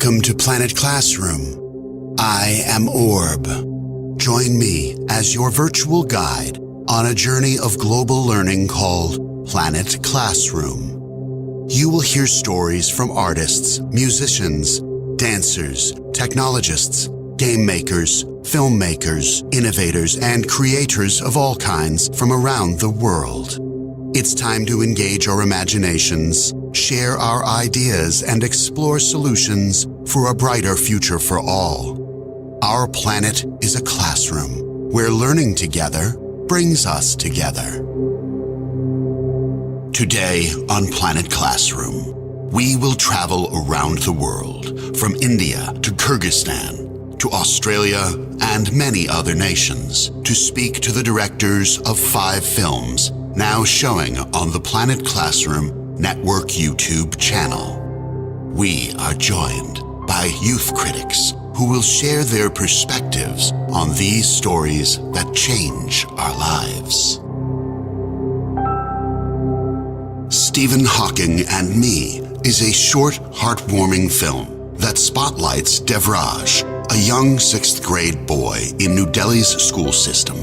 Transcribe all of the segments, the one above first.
Welcome to Planet Classroom. I am Orb. Join me as your virtual guide on a journey of global learning called Planet Classroom. You will hear stories from artists, musicians, dancers, technologists, game makers, filmmakers, innovators, and creators of all kinds from around the world. It's time to engage our imaginations, share our ideas, and explore solutions for a brighter future for all. Our planet is a classroom where learning together brings us together. Today on Planet Classroom, we will travel around the world, from India to Kyrgyzstan, to Australia and many other nations, to speak to the directors of 5 films now showing on the Planet Classroom Network YouTube channel. We are joined by youth critics who will share their perspectives on these stories that change our lives. Stephen Hawking and Me is a short, heartwarming film that spotlights Devraj, a young 6th grade boy in New Delhi's school system,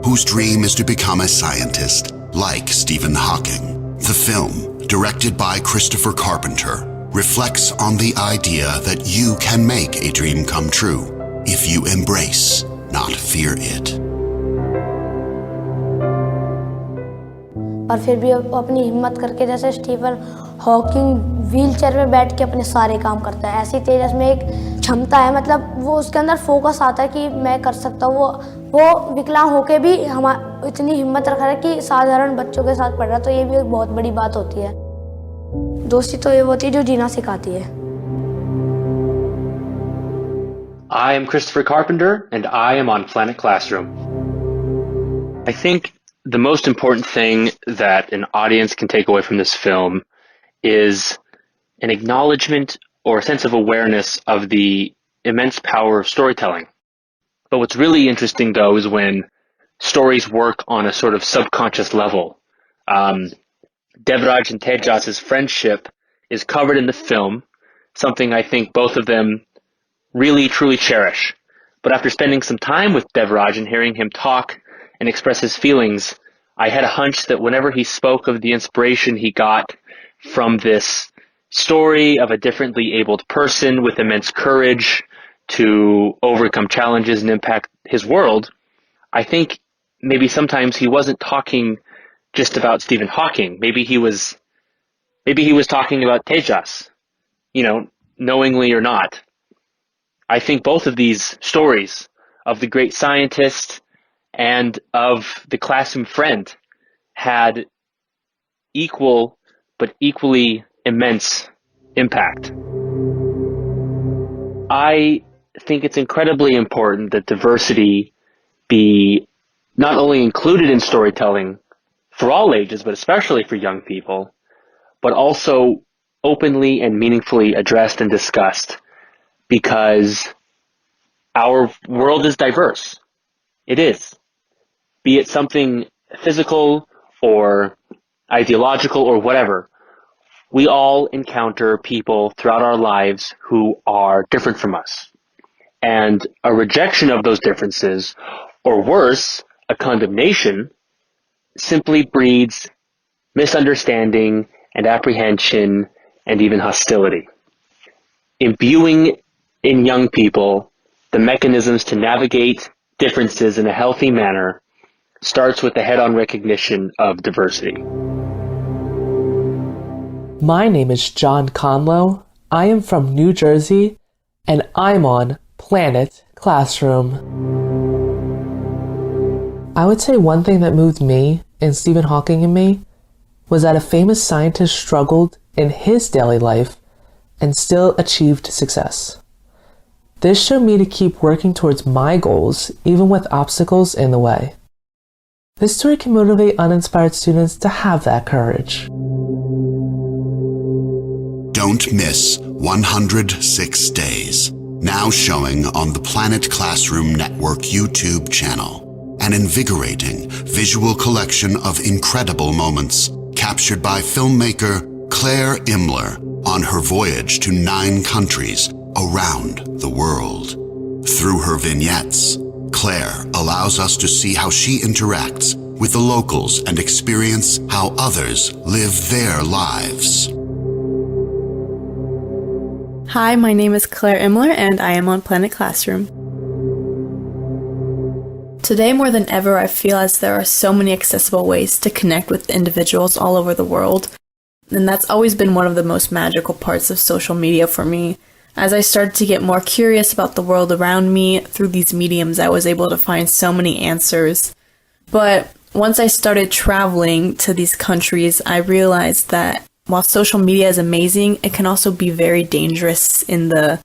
whose dream is to become a scientist like Stephen Hawking. The film, directed by Christopher Carpenter, reflects on the idea that you can make a dream come true if you embrace, not fear it. और फिर भी अपनी हिम्मत करके जैसे Stephen Hawking wheelchair पे बैठ के अपने सारे काम करता है, ऐसी तेजस में एक क्षमता है, मतलब वो उसके अंदर फोकस आता है कि मैं कर सकता हूँ। वो विकलांग होके भी इतनी हिम्मत रखा है कि साधारण बच्चों के साथ पढ़ रहा, तो ये भी एक बहुत बड़ी बात होती है। दोस्ती तो ये होती है जो जीना सिखाती है। I am Christopher Carpenter, and I am on Planet Classroom. I think the most important thing that an audience can take away from this film is an acknowledgement or a sense of awareness of the immense power of storytelling. But what's really interesting, though, is when stories work on a sort of subconscious level. Devraj and Tejas's friendship is covered in the film, something I think both of them really, truly cherish. But after spending some time with Devraj and hearing him talk and express his feelings, I had a hunch that whenever he spoke of the inspiration he got from this story of a differently abled person with immense courage to overcome challenges and impact his world, I think maybe sometimes he wasn't talking just about Stephen Hawking. Maybe he was talking about Tejas, knowingly or not. I think both of these stories of the great scientist and of the classroom friend had equal but equally immense impact. I think it's incredibly important that diversity be not only included in storytelling for all ages, but especially for young people, but also openly and meaningfully addressed and discussed, because our world is diverse. It is. Be it something physical or ideological or whatever, we all encounter people throughout our lives who are different from us. And a rejection of those differences, or worse, a condemnation, simply breeds misunderstanding and apprehension and even hostility. Imbuing in young people the mechanisms to navigate differences in a healthy manner starts with the head-on recognition of diversity. My name is John Conlow. I am from New Jersey, and I'm on Planet Classroom. I would say one thing that moved me and Stephen Hawking and me was that a famous scientist struggled in his daily life and still achieved success. This showed me to keep working towards my goals, even with obstacles in the way. This story can motivate uninspired students to have that courage. Don't miss 106 Days, now showing on the Planet Classroom Network YouTube channel. An invigorating visual collection of incredible moments captured by filmmaker Claire Imler on her voyage to 9 countries around the world. Through her vignettes, Claire allows us to see how she interacts with the locals and experience how others live their lives. Hi, my name is Claire Imler and I am on Planet Classroom. Today more than ever, I feel as there are so many accessible ways to connect with individuals all over the world. And that's always been one of the most magical parts of social media for me. As I started to get more curious about the world around me, through these mediums, I was able to find so many answers. But once I started traveling to these countries, I realized that while social media is amazing, it can also be very dangerous in the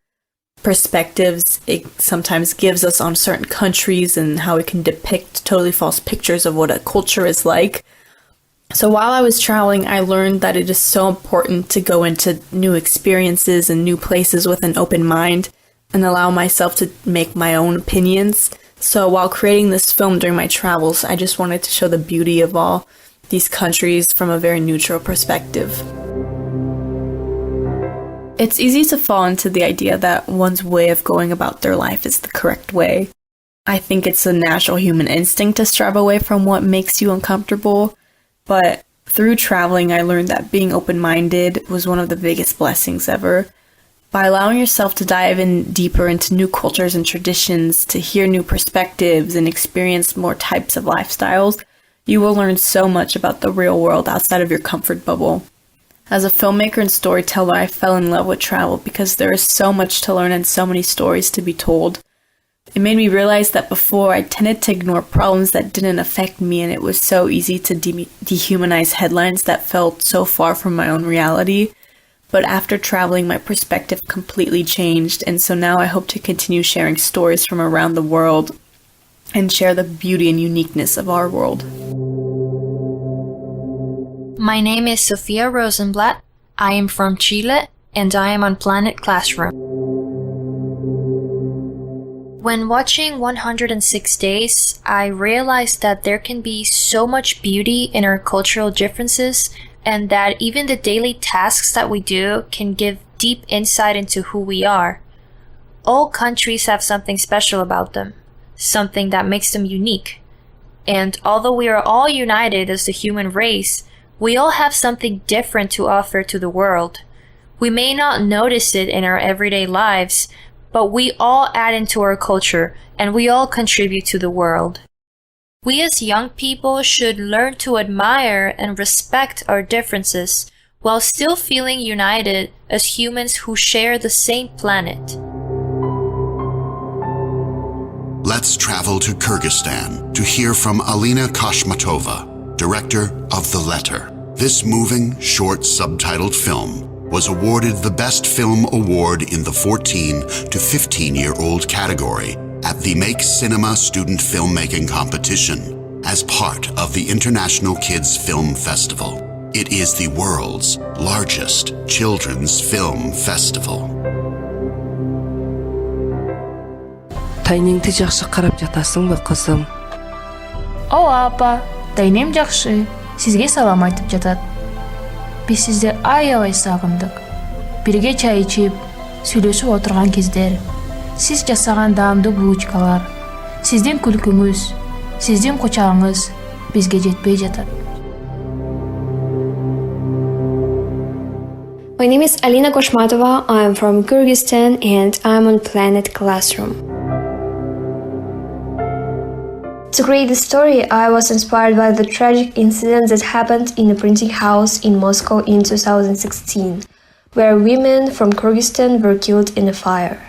perspectives it sometimes gives us on certain countries and how it can depict totally false pictures of what a culture is like. So while I was traveling, I learned that it is so important to go into new experiences and new places with an open mind and allow myself to make my own opinions. So while creating this film during my travels, I just wanted to show the beauty of all these countries from a very neutral perspective. It's easy to fall into the idea that one's way of going about their life is the correct way. I think it's a natural human instinct to strive away from what makes you uncomfortable. But through traveling, I learned that being open-minded was one of the biggest blessings ever. By allowing yourself to dive in deeper into new cultures and traditions, to hear new perspectives and experience more types of lifestyles, you will learn so much about the real world outside of your comfort bubble. As a filmmaker and storyteller, I fell in love with travel because there is so much to learn and so many stories to be told. It made me realize that before I tended to ignore problems that didn't affect me, and it was so easy to dehumanize headlines that felt so far from my own reality. But after traveling, my perspective completely changed, and so now I hope to continue sharing stories from around the world and share the beauty and uniqueness of our world. My name is Sofia Rosenblatt. I am from Chile, and I am on Planet Classroom. When watching 106 Days, I realized that there can be so much beauty in our cultural differences, and that even the daily tasks that we do can give deep insight into who we are. All countries have something special about them, something that makes them unique. And although we are all united as the human race, we all have something different to offer to the world. We may not notice it in our everyday lives, but we all add into our culture and we all contribute to the world. We as young people should learn to admire and respect our differences while still feeling united as humans who share the same planet. Let's travel to Kyrgyzstan to hear from Alina Kashmatova, director of The Letter. This moving, short subtitled film was awarded the Best Film Award in the 14 to 15-year-old category at the Make Cinema Student Filmmaking Competition as part of the International Kids Film Festival. It is the world's largest children's film festival. Тайнеңді жақсы қарап жатасың ба, қызым? Ооба, апа, тайнем жақсы. Сізге салам айтып жатат. Біз сізді аябай сағындық. Бірге чай ішіп, сөйлесіп отырған кездер, сіз жасаған даамды булочкалар, сіздің күлкіңіз, сіздің құшағыңыз бізге жетпей жатат. My name is Alina Koshmatova. I'm from Kyrgyzstan and I'm on Planet Classroom. To create this story, I was inspired by the tragic incident that happened in a printing house in Moscow in 2016, where women from Kyrgyzstan were killed in a fire.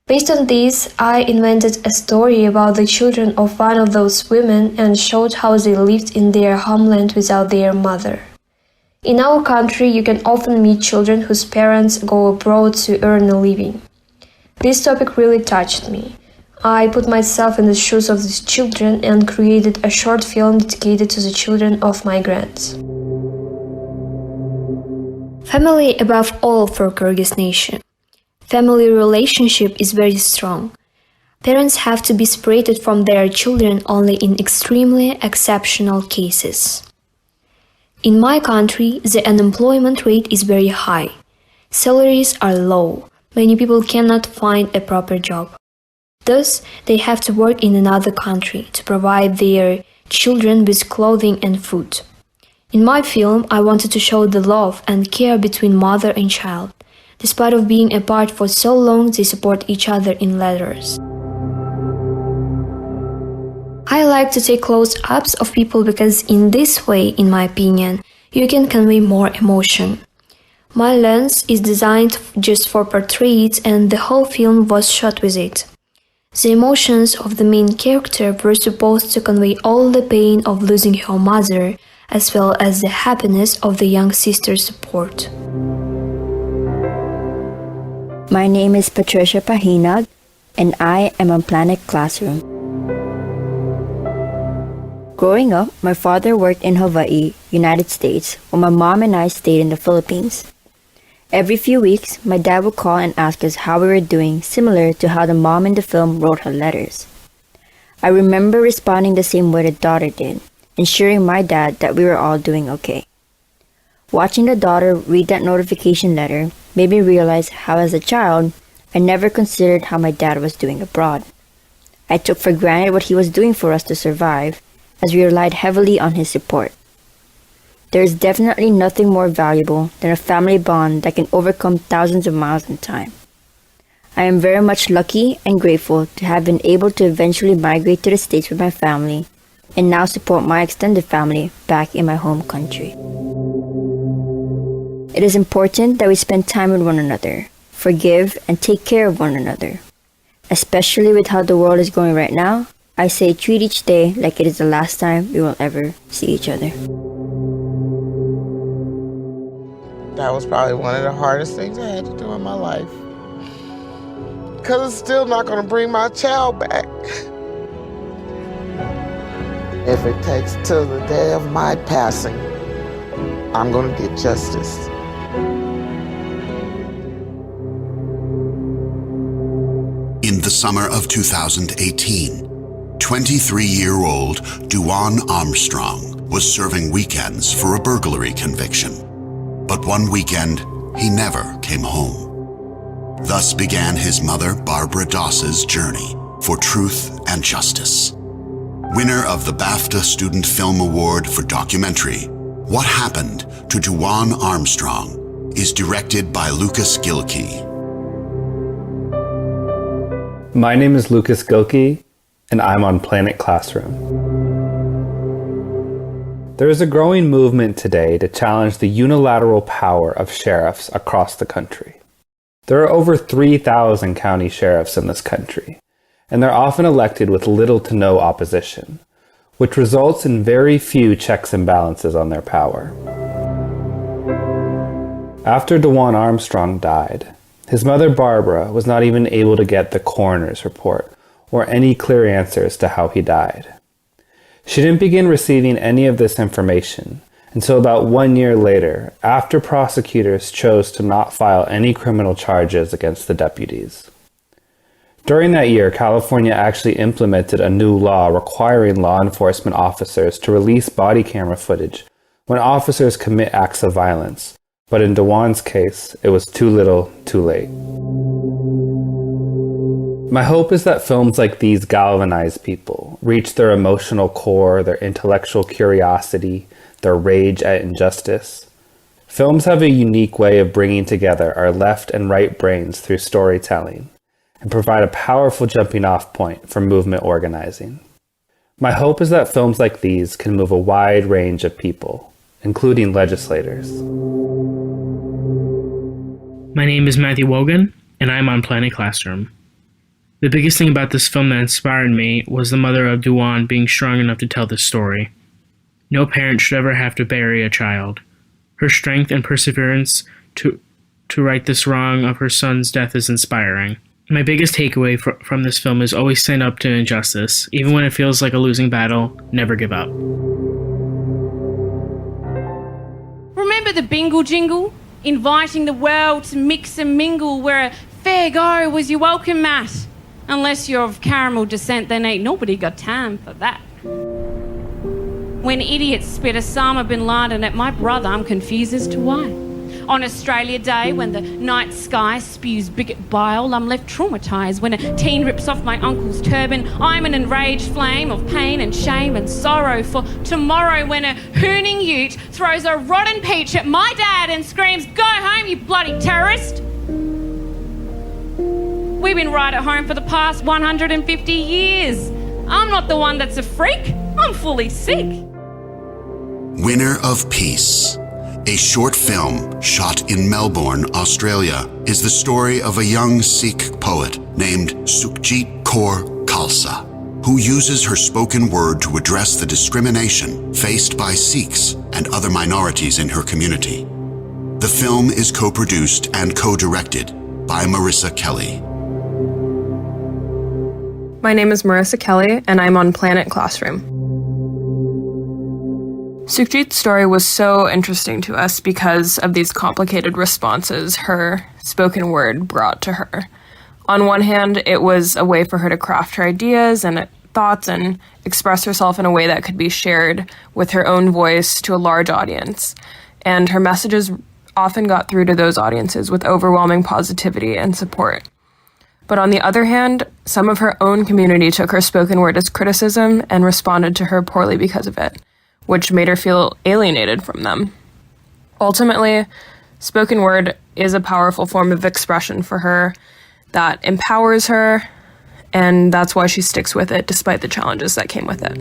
Based on this, I invented a story about the children of one of those women and showed how they lived in their homeland without their mother. In our country, you can often meet children whose parents go abroad to earn a living. This topic really touched me. I put myself in the shoes of these children and created a short film dedicated to the children of migrants. Family above all for Kyrgyz nation. Family relationship is very strong. Parents have to be separated from their children only in extremely exceptional cases. In my country, the unemployment rate is very high. Salaries are low. Many people cannot find a proper job. Thus, they have to work in another country to provide their children with clothing and food. In my film, I wanted to show the love and care between mother and child. Despite of being apart for so long, they support each other in letters. I like to take close-ups of people because in this way, in my opinion, you can convey more emotion. My lens is designed just for portraits and the whole film was shot with it. The emotions of the main character were supposed to convey all the pain of losing her mother, as well as the happiness of the young sister's support. My name is Patricia Pahinag, and I am on Planet Classroom. Growing up, my father worked in Hawaii, United States, while my mom and I stayed in the Philippines. Every few weeks, my dad would call and ask us how we were doing, similar to how the mom in the film wrote her letters. I remember responding the same way the daughter did, ensuring my dad that we were all doing okay. Watching the daughter read that notification letter made me realize how, as a child, I never considered how my dad was doing abroad. I took for granted what he was doing for us to survive, as we relied heavily on his support. There is definitely nothing more valuable than a family bond that can overcome thousands of miles in time. I am very much lucky and grateful to have been able to eventually migrate to the States with my family and now support my extended family back in my home country. It is important that we spend time with one another, forgive and take care of one another. Especially with how the world is going right now, I say treat each day like it is the last time we will ever see each other. That was probably one of the hardest things I had to do in my life. Because it's still not going to bring my child back. If it takes till the day of my passing, I'm going to get justice. In the summer of 2018, 23-year-old Dujuan Armstrong was serving weekends for a burglary conviction. But one weekend, he never came home. Thus began his mother Barbara Doss's journey for truth and justice. Winner of the BAFTA Student Film Award for Documentary, What Happened to Dujuan Armstrong is directed by Lucas Gilkey. My name is Lucas Gilkey, and I'm on Planet Classroom. There is a growing movement today to challenge the unilateral power of sheriffs across the country. There are over 3,000 county sheriffs in this country, and they're often elected with little to no opposition, which results in very few checks and balances on their power. After Dujuan Armstrong died, his mother Barbara was not even able to get the coroner's report or any clear answers to how he died. She didn't begin receiving any of this information until about 1 year later, after prosecutors chose to not file any criminal charges against the deputies. During that year, California actually implemented a new law requiring law enforcement officers to release body camera footage when officers commit acts of violence, but in Dujuan's case, it was too little, too late. My hope is that films like these galvanize people, reach their emotional core, their intellectual curiosity, their rage at injustice. Films have a unique way of bringing together our left and right brains through storytelling and provide a powerful jumping-off point for movement organizing. My hope is that films like these can move a wide range of people, including legislators. My name is Matthew Wogan, and I'm on Planet Classroom. The biggest thing about this film that inspired me was the mother of Dujuan being strong enough to tell this story. No parent should ever have to bury a child. Her strength and perseverance to right this wrong of her son's death is inspiring. My biggest takeaway from this film is always stand up to injustice. Even when it feels like a losing battle, never give up. Remember the bingle jingle? Inviting the world to mix and mingle where a fair go was your welcome mat. Unless you're of caramel descent, then ain't nobody got time for that. When idiots spit Osama bin Laden at my brother, I'm confused as to why. On Australia Day, when the night sky spews bigot bile, I'm left traumatised when a teen rips off my uncle's turban. I'm an enraged flame of pain and shame and sorrow for tomorrow when a hooning ute throws a rotten peach at my dad and screams, "Go home, you bloody terrorist!" We've been right at home for the past 150 years. I'm not the one that's a freak. I'm fully sick. Winner of Peace, a short film shot in Melbourne, Australia, is the story of a young Sikh poet named Sukhjit Kaur Khalsa, who uses her spoken word to address the discrimination faced by Sikhs and other minorities in her community. The film is co-produced and co-directed by Marissa Kelly. My name is Marissa Kelly, and I'm on Planet Classroom. Sukhjit's story was so interesting to us because of these complicated responses her spoken word brought to her. On one hand, it was a way for her to craft her ideas and thoughts and express herself in a way that could be shared with her own voice to a large audience. And her messages often got through to those audiences with overwhelming positivity and support. But on the other hand, some of her own community took her spoken word as criticism and responded to her poorly because of it, which made her feel alienated from them. Ultimately, spoken word is a powerful form of expression for her that empowers her, and that's why she sticks with it despite the challenges that came with it.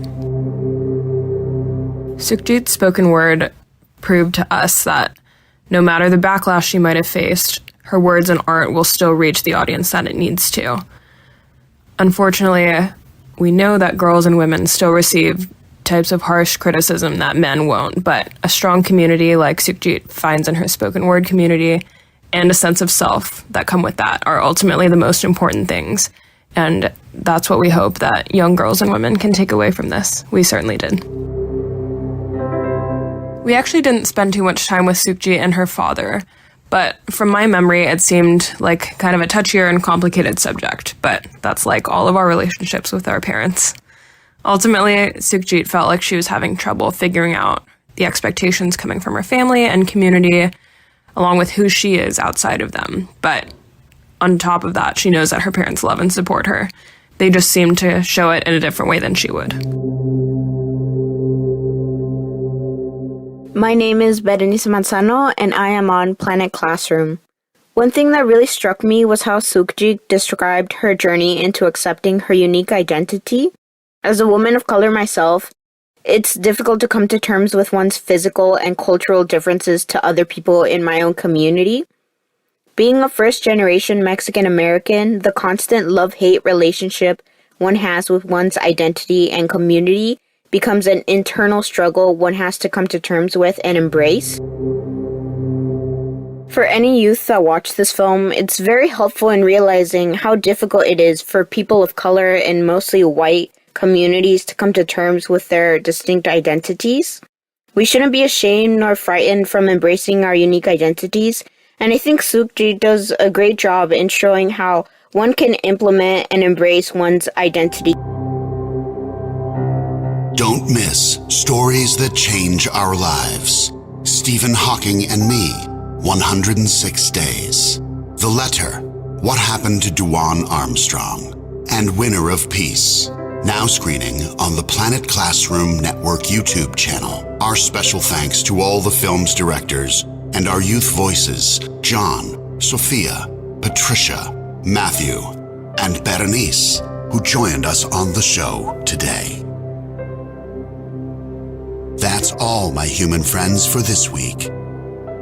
Sukhjit's spoken word proved to us that no matter the backlash she might have faced, her words and art will still reach the audience that it needs to. Unfortunately, we know that girls and women still receive types of harsh criticism that men won't, but a strong community like Sukhjit finds in her spoken word community and a sense of self that come with that are ultimately the most important things. And that's what we hope that young girls and women can take away from this. We certainly did. We actually didn't spend too much time with Sukhjit and her father, but from my memory, it seemed like kind of a touchier and complicated subject, but that's like all of our relationships with our parents. Ultimately, Sukhjit felt like she was having trouble figuring out the expectations coming from her family and community, along with who she is outside of them. But on top of that, she knows that her parents love and support her. They just seem to show it in a different way than she would. My name is Berenice Manzano, and I am on Planet Classroom. One thing that really struck me was how Sukhjit described her journey into accepting her unique identity. As a woman of color myself, it's difficult to come to terms with one's physical and cultural differences to other people in my own community. Being a first-generation Mexican-American, the constant love-hate relationship one has with one's identity and community becomes an internal struggle one has to come to terms with and embrace. For any youth that watch this film, it's very helpful in realizing how difficult it is for people of color in mostly white communities to come to terms with their distinct identities. We shouldn't be ashamed nor frightened from embracing our unique identities, and I think Sukhjit does a great job in showing how one can implement and embrace one's identity. Don't miss Stories That Change Our Lives. Stephen Hawking and Me, 106 Days. The Letter, What Happened to Dujuan Armstrong, and Winner of Peace. Now screening on the Planet Classroom Network YouTube channel. Our special thanks to all the film's directors and our youth voices, John, Sophia, Patricia, Matthew, and Berenice, who joined us on the show today. That's all, my human friends, for this week.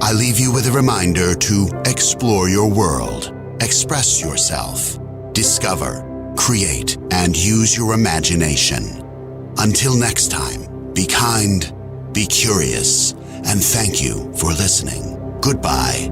I leave you with a reminder to explore your world, express yourself, discover, create, and use your imagination. Until next time, be kind, be curious, and thank you for listening. Goodbye.